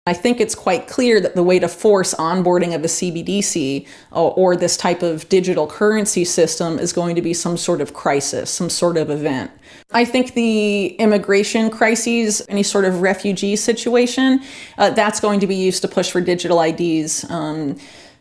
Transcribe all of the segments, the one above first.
I think it's quite clear that the way to force onboarding of a CBDC or this type of digital currency system is going to be some sort of crisis, some sort of event. I think the immigration crises, any sort of refugee situation, that's going to be used to push for digital IDs.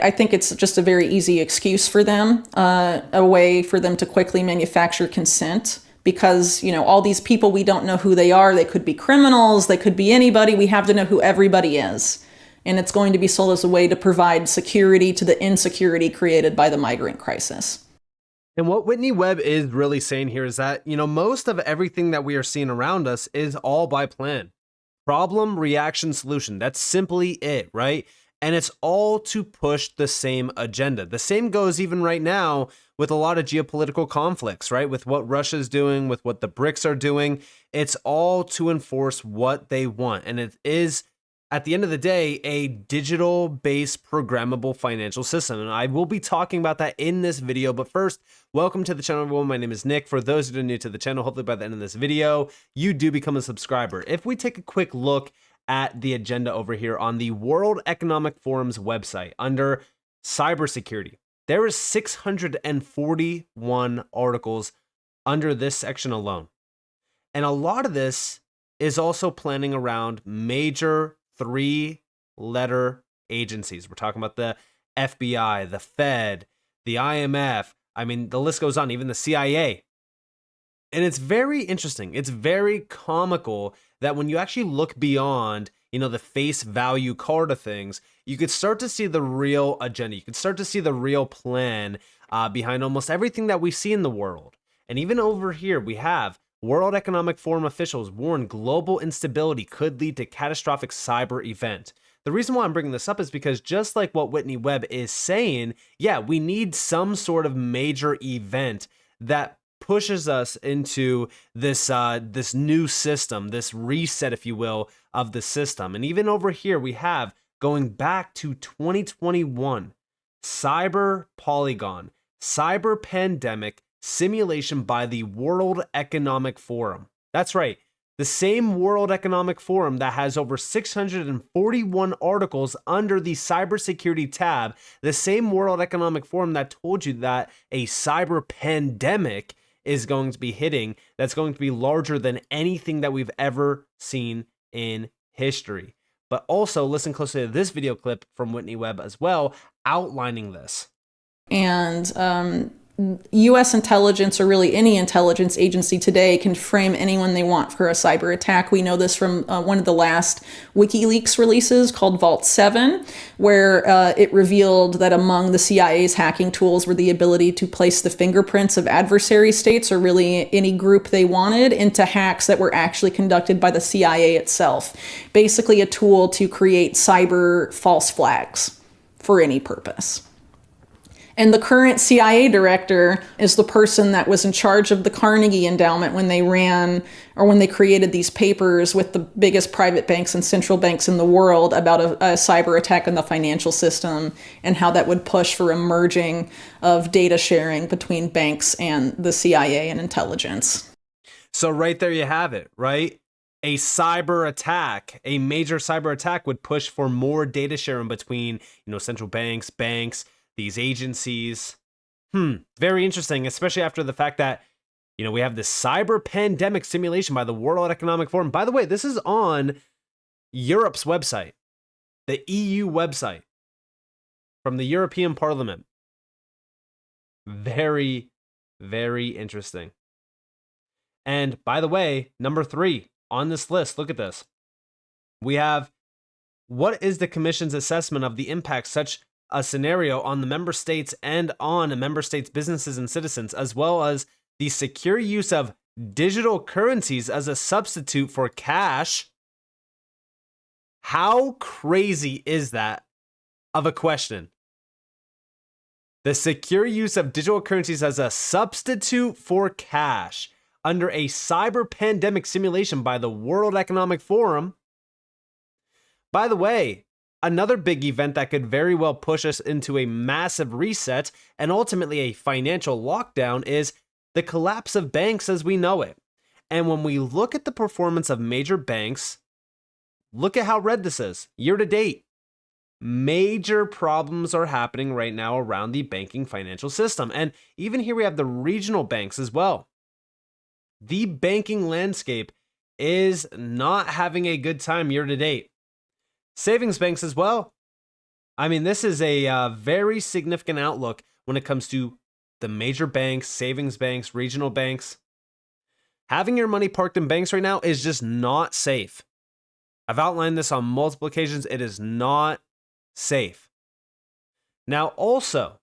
I think it's just a very easy excuse for them, a way for them to quickly manufacture consent. Because, all these people, we don't know who they are. They could be criminals. They could be anybody. We have to know who everybody is. And it's going to be sold as a way to provide security to the insecurity created by the migrant crisis. And what Whitney Webb is really saying here is that, most of everything that we are seeing around us is all by plan. Problem, reaction, solution. That's simply it, right? And it's all to push the same agenda. The same goes even right now with a lot of geopolitical conflicts, right? With what Russia's doing, with what the BRICS are doing. It's all to enforce what they want. And it is, at the end of the day, a digital-based programmable financial system. And I will be talking about that in this video. But first, welcome to the channel, everyone. My name is Nick. For those who are new to the channel, hopefully by the end of this video, you do become a subscriber. If we take a quick look at the agenda over here on the World Economic Forum's website under cybersecurity, there is 641 articles under this section alone. And a lot of this is also planning around major 3-letter agencies. We're talking about the FBI, the Fed, the IMF. I mean, the list goes on, even the CIA. And it's very interesting. It's very comical that when you actually look beyond, the face value card of things, you could start to see the real agenda. You could start to see the real plan behind almost everything that we see in the world. And even over here, we have World Economic Forum officials warn global instability could lead to catastrophic cyber event. The reason why I'm bringing this up is because just like what Whitney Webb is saying, yeah, we need some sort of major event that pushes us into this this new system, this reset, if you will, of the system. And even over here, we have, going back to 2021, Cyber Polygon, Cyber Pandemic Simulation by the World Economic Forum. That's right, the same World Economic Forum that has over 641 articles under the cybersecurity tab, the same World Economic Forum that told you that a cyber pandemic is going to be hitting, that's going to be larger than anything that we've ever seen in history. But also listen closely to this video clip from Whitney Webb as well, outlining this. And U.S. intelligence, or really any intelligence agency today, can frame anyone they want for a cyber attack. We know this from one of the last WikiLeaks releases called Vault 7, where it revealed that among the CIA's hacking tools were the ability to place the fingerprints of adversary states, or really any group they wanted, into hacks that were actually conducted by the CIA itself. Basically a tool to create cyber false flags for any purpose. And the current CIA director is the person that was in charge of the Carnegie Endowment when they when they created these papers with the biggest private banks and central banks in the world about a cyber attack on the financial system and how that would push for a merging of data sharing between banks and the CIA and intelligence. So right there you have it, right? A cyber attack, a major cyber attack would push for more data sharing between, central banks, these agencies. Very interesting, especially after the fact that, we have this cyber pandemic simulation by the World Economic Forum. By the way, this is on Europe's website, the EU website from the European Parliament. Very, very interesting. And by the way, number 3 on this list, look at this. We have, what is the Commission's assessment of the impact such a scenario on the member states and on member states' businesses and citizens, as well as the secure use of digital currencies as a substitute for cash? How crazy is that of a question? The secure use of digital currencies as a substitute for cash under a cyber pandemic simulation by the World Economic Forum. By the way, another big event that could very well push us into a massive reset and ultimately a financial lockdown is the collapse of banks as we know it. And when we look at the performance of major banks, Look at how red this is. Year to date, major problems are happening right now around the banking financial system. And even here we have the regional banks as well. The banking landscape is not having a good time year to date. Savings banks as well. I mean, this is a very significant outlook when it comes to the major banks, savings banks, regional banks. Having your money parked in banks right now is just not safe. I've outlined this on multiple occasions. It is not safe. Now, also,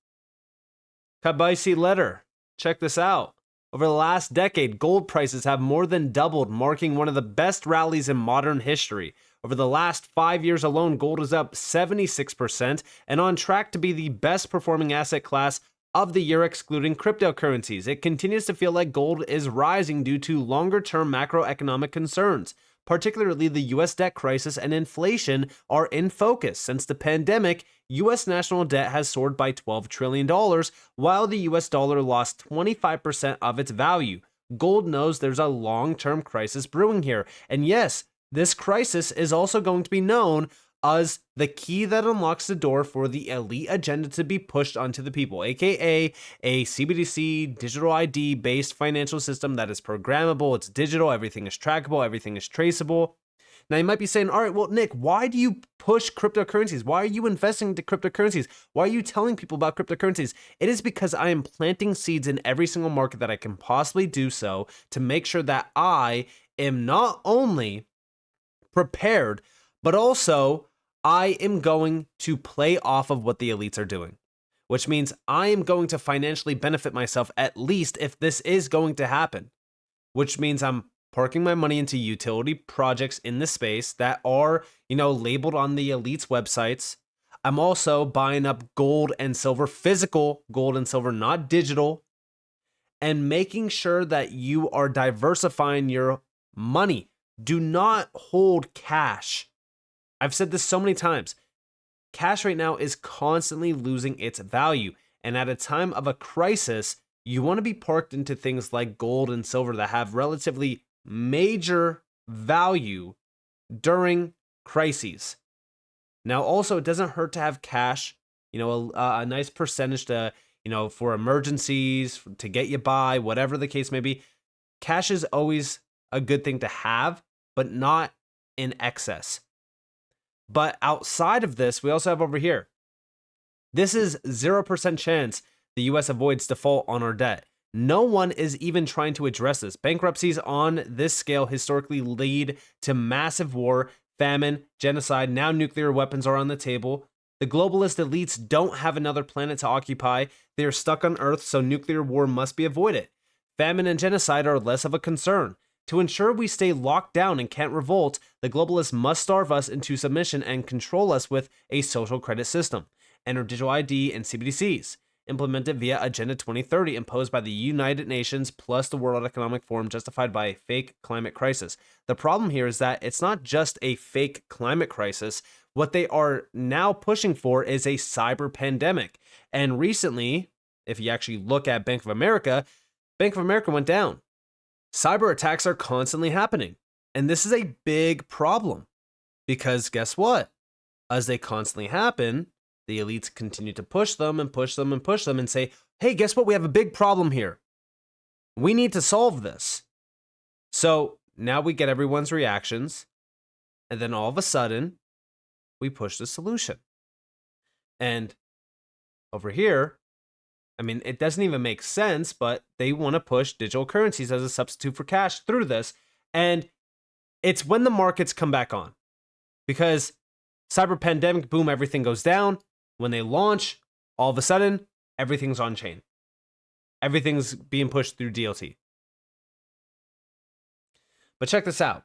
Kabaisi letter. Check this out. Over the last decade, gold prices have more than doubled, marking one of the best rallies in modern history. Over the last 5 years alone, gold is up 76% and on track to be the best performing asset class of the year, excluding cryptocurrencies. It continues to feel like gold is rising due to longer-term macroeconomic concerns. Particularly the US debt crisis and inflation are in focus. Since the pandemic, US national debt has soared by $12 trillion, while the US dollar lost 25% of its value. Gold knows there's a long-term crisis brewing here. And yes, this crisis is also going to be known as the key that unlocks the door for the elite agenda to be pushed onto the people, aka a CBDC digital ID based financial system that is programmable, it's digital, everything is trackable, everything is traceable. Now you might be saying, all right, well, Nick, why do you push cryptocurrencies? Why are you investing into cryptocurrencies? Why are you telling people about cryptocurrencies? It is because I am planting seeds in every single market that I can possibly do so to make sure that I am not only prepared, but also I am going to play off of what the elites are doing, which means I am going to financially benefit myself, at least if this is going to happen, which means I'm parking my money into utility projects in the space that are, labeled on the elites' websites. I'm also buying up gold and silver, physical gold and silver, not digital, and making sure that you are diversifying your money. Do not hold cash. I've said this so many times. Cash right now is constantly losing its value. And at a time of a crisis, you want to be parked into things like gold and silver that have relatively major value during crises. Now, also, it doesn't hurt to have cash, a nice percentage to, for emergencies, to get you by, whatever the case may be. Cash is always a good thing to have, but not in excess. But outside of this, we also have over here, this is 0% chance the US avoids default on our debt. No one is even trying to address this. Bankruptcies on this scale historically lead to massive war, famine, genocide. Now nuclear weapons are on the table. The globalist elites don't have another planet to occupy. They are stuck on Earth, so nuclear war must be avoided. Famine and genocide are less of a concern. To ensure we stay locked down and can't revolt, the globalists must starve us into submission and control us with a social credit system, enter digital ID and CBDCs, implemented via Agenda 2030 imposed by the United Nations plus the World Economic Forum, justified by a fake climate crisis. The problem here is that it's not just a fake climate crisis. What they are now pushing for is a cyber pandemic. And recently, if you actually look at Bank of America went down. Cyber attacks are constantly happening. And this is a big problem because guess what? As they constantly happen, the elites continue to push them and push them and push them and say, hey, guess what? We have a big problem here. We need to solve this. So now we get everyone's reactions. And then all of a sudden, we push the solution. And over here, it doesn't even make sense, but they want to push digital currencies as a substitute for cash through this. And it's when the markets come back on. Because cyber pandemic, boom, everything goes down. When they launch, all of a sudden, everything's on chain. Everything's being pushed through DLT. But check this out.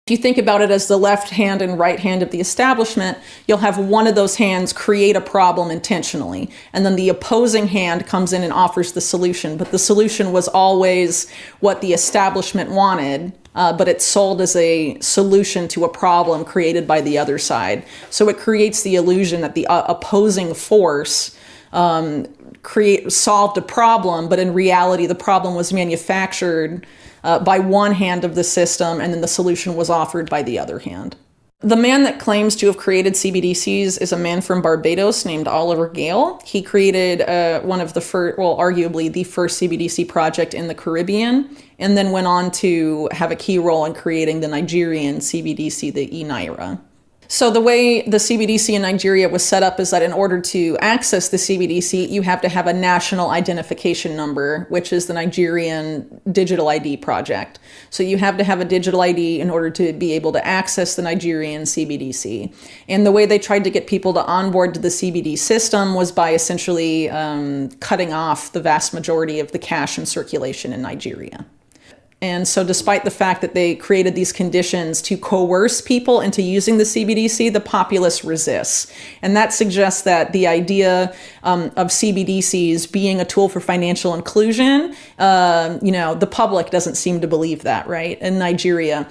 If you think about it as the left hand and right hand of the establishment, you'll have one of those hands create a problem intentionally. And then the opposing hand comes in and offers the solution. But the solution was always what the establishment wanted, but it's sold as a solution to a problem created by the other side. So it creates the illusion that the opposing force solved a problem, but in reality, the problem was manufactured by one hand of the system, and then the solution was offered by the other hand. The man that claims to have created CBDCs is a man from Barbados named Oliver Gale. He created one of the first, well, arguably the first CBDC project in the Caribbean, and then went on to have a key role in creating the Nigerian CBDC, the e-Naira. So the way the CBDC in Nigeria was set up is that in order to access the CBDC, you have to have a national identification number, which is the Nigerian Digital ID project. So you have to have a digital ID in order to be able to access the Nigerian CBDC. And the way they tried to get people to onboard to the CBD system was by essentially cutting off the vast majority of the cash in circulation in Nigeria. And so despite the fact that they created these conditions to coerce people into using the CBDC, the populace resists. And that suggests that the idea of CBDCs being a tool for financial inclusion, the public doesn't seem to believe that, right? In Nigeria,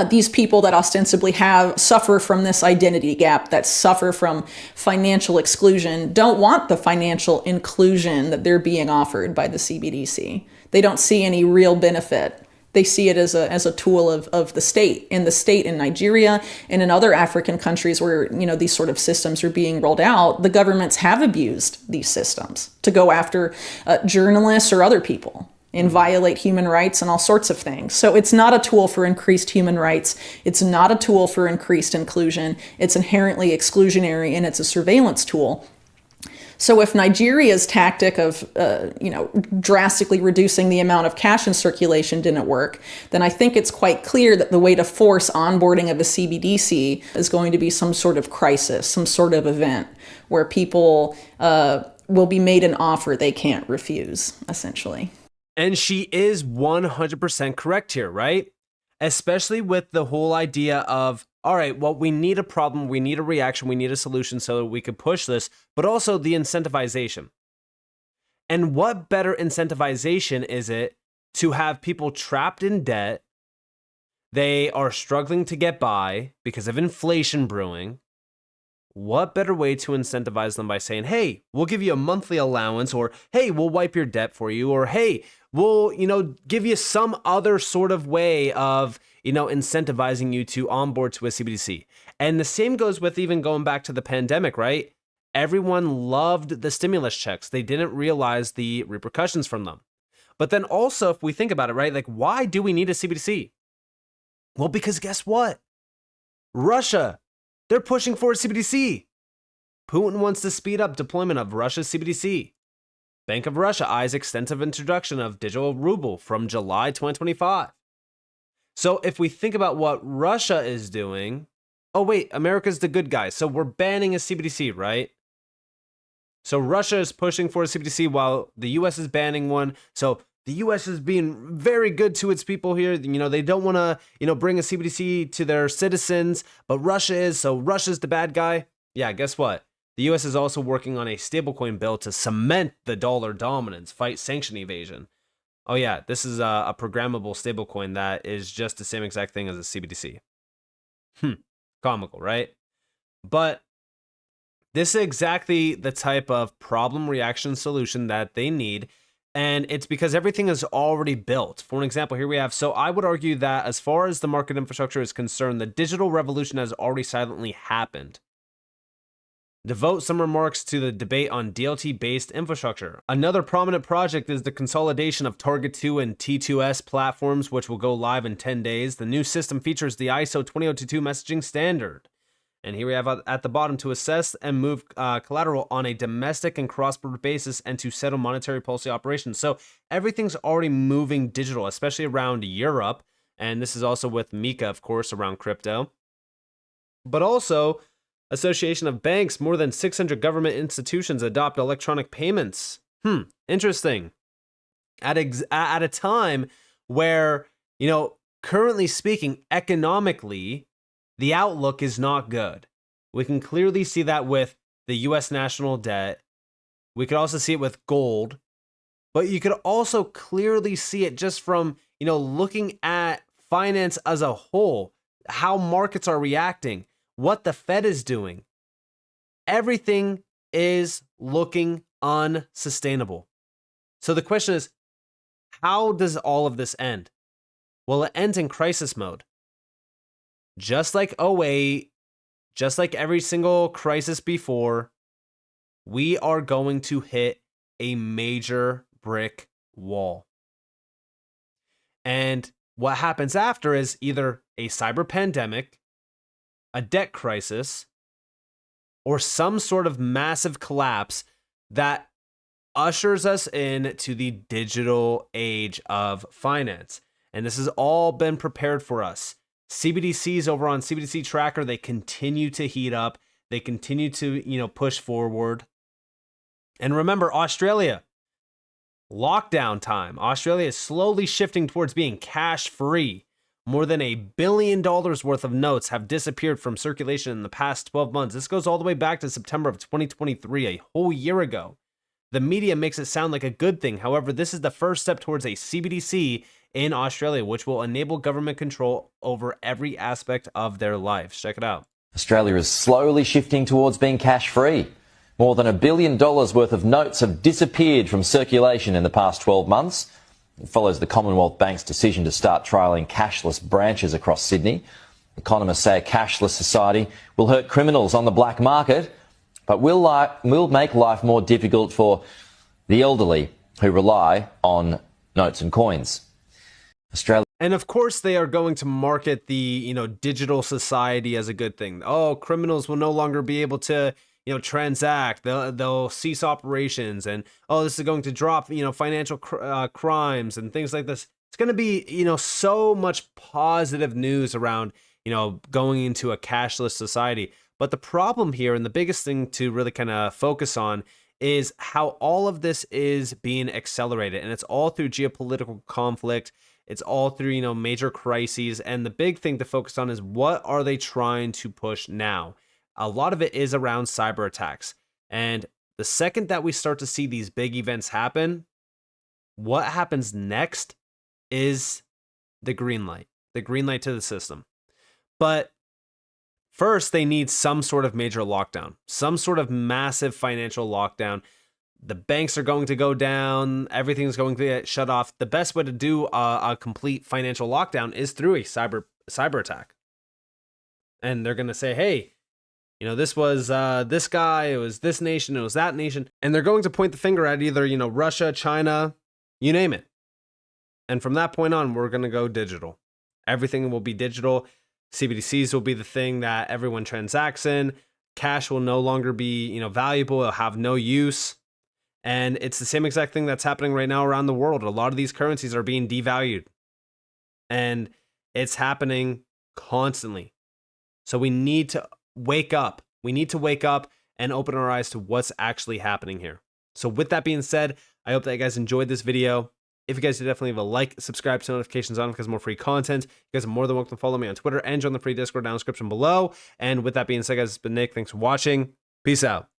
these people that ostensibly suffer from this identity gap, that suffer from financial exclusion, don't want the financial inclusion that they're being offered by the CBDC. They don't see any real benefit. They see it as a tool of the state. And the state in Nigeria and in other African countries where these sort of systems are being rolled out, the governments have abused these systems to go after journalists or other people and violate human rights and all sorts of things. So it's not a tool for increased human rights. It's not a tool for increased inclusion. It's inherently exclusionary, and it's a surveillance tool. So if Nigeria's tactic of, drastically reducing the amount of cash in circulation didn't work, then I think it's quite clear that the way to force onboarding of a CBDC is going to be some sort of crisis, some sort of event where people will be made an offer they can't refuse, essentially. And she is 100% correct here, right? Especially with the whole idea of, all right, well, we need a problem, we need a reaction, we need a solution so that we could push this, but also the incentivization. And what better incentivization is it to have people trapped in debt? They are struggling to get by because of inflation brewing. What better way to incentivize them by saying, hey, we'll give you a monthly allowance, or hey, we'll wipe your debt for you, or hey, we'll, give you some other sort of way of, incentivizing you to onboard to a CBDC. And the same goes with even going back to the pandemic, right? Everyone loved the stimulus checks. They didn't realize the repercussions from them. But then also, if we think about it, right, like, why do we need a CBDC? Well, because guess what? Russia, they're pushing for a CBDC. Putin wants to speed up deployment of Russia's CBDC. Bank of Russia eyes extensive introduction of digital ruble from July 2025. So if we think about what Russia is doing, oh wait, America's the good guy, so we're banning a CBDC, right? So Russia is pushing for a CBDC while the US is banning one. So the US is being very good to its people here. They don't want to, bring a CBDC to their citizens, but Russia is, so Russia's the bad guy. Yeah, guess what? The US is also working on a stablecoin bill to cement the dollar dominance, fight sanction evasion. Oh yeah, this is a programmable stablecoin that is just the same exact thing as a CBDC. Comical, right? But this is exactly the type of problem reaction solution that they need. And it's because everything is already built. For an example, here we have, so I would argue that as far as the market infrastructure is concerned, the digital revolution has already silently happened. Devote some remarks to the debate on DLT-based infrastructure. Another prominent project is the consolidation of Target 2 and T2S platforms, which will go live in 10 days. The new system features the ISO 20022 messaging standard. And here we have at the bottom, to assess and move collateral on a domestic and cross-border basis and to settle monetary policy operations. So everything's already moving digital, especially around Europe. And this is also with MiCA, of course, around crypto. But also, Association of Banks, more than 600 government institutions adopt electronic payments. Interesting. At a time where, currently speaking, economically, the outlook is not good. We can clearly see that with the US national debt. We could also see it with gold. But you could also clearly see it just from, looking at finance as a whole, how markets are reacting, what the Fed is doing. Everything is looking unsustainable. So the question is, how does all of this end? Well, it ends in crisis mode. just like '08, just like every single crisis before, we are going to hit a major brick wall. And what happens after is either a cyber pandemic, a debt crisis, or some sort of massive collapse that ushers us into the digital age of finance. And this has all been prepared for us. CBDCs over on CBDC Tracker, they continue to heat up. They continue to, push forward. And remember, Australia, lockdown time. Australia is slowly shifting towards being cash free. More than $1 billion worth of notes have disappeared from circulation in the past 12 months. This goes all the way back to September of 2023, a whole year ago. The media makes it sound like a good thing. However, this is the first step towards a CBDC in Australia, which will enable government control over every aspect of their lives. Check it out. Australia is slowly shifting towards being cash-free. More than $1 billion worth of notes have disappeared from circulation in the past 12 months. It follows the Commonwealth Bank's decision to start trialling cashless branches across Sydney. Economists say a cashless society will hurt criminals on the black market, but will make life more difficult for the elderly who rely on notes and coins. Australia. And of course, they are going to market the, digital society as a good thing. Oh, criminals will no longer be able to, transact. They'll cease operations, and this is going to drop, financial crimes and things like this. It's going to be, so much positive news around, going into a cashless society. But the problem here, and the biggest thing to really kind of focus on, is how all of this is being accelerated, and it's all through geopolitical conflict. It's all through, major crises. And the big thing to focus on is, what are they trying to push now? A lot of it is around cyber attacks. And the second that we start to see these big events happen, what happens next is the green light to the system. But first, they need some sort of major lockdown, some sort of massive financial lockdown. The banks are going to go down. Everything's going to get shut off. The best way to do a complete financial lockdown is through a cyber attack. And they're going to say, hey, this was this guy, it was this nation, it was that nation. And they're going to point the finger at either, Russia, China, you name it. And from that point on, we're going to go digital. Everything will be digital. CBDCs will be the thing that everyone transacts in. Cash will no longer be, valuable. It'll have no use. And it's the same exact thing that's happening right now around the world. A lot of these currencies are being devalued. And it's happening constantly. So we need to wake up. We need to wake up and open our eyes to what's actually happening here. So with that being said, I hope that you guys enjoyed this video. If you guys did, definitely leave a like, subscribe, to notifications on because more free content. You guys are more than welcome to follow me on Twitter and join the free Discord down in the description below. And with that being said, guys, it's been Nick. Thanks for watching. Peace out.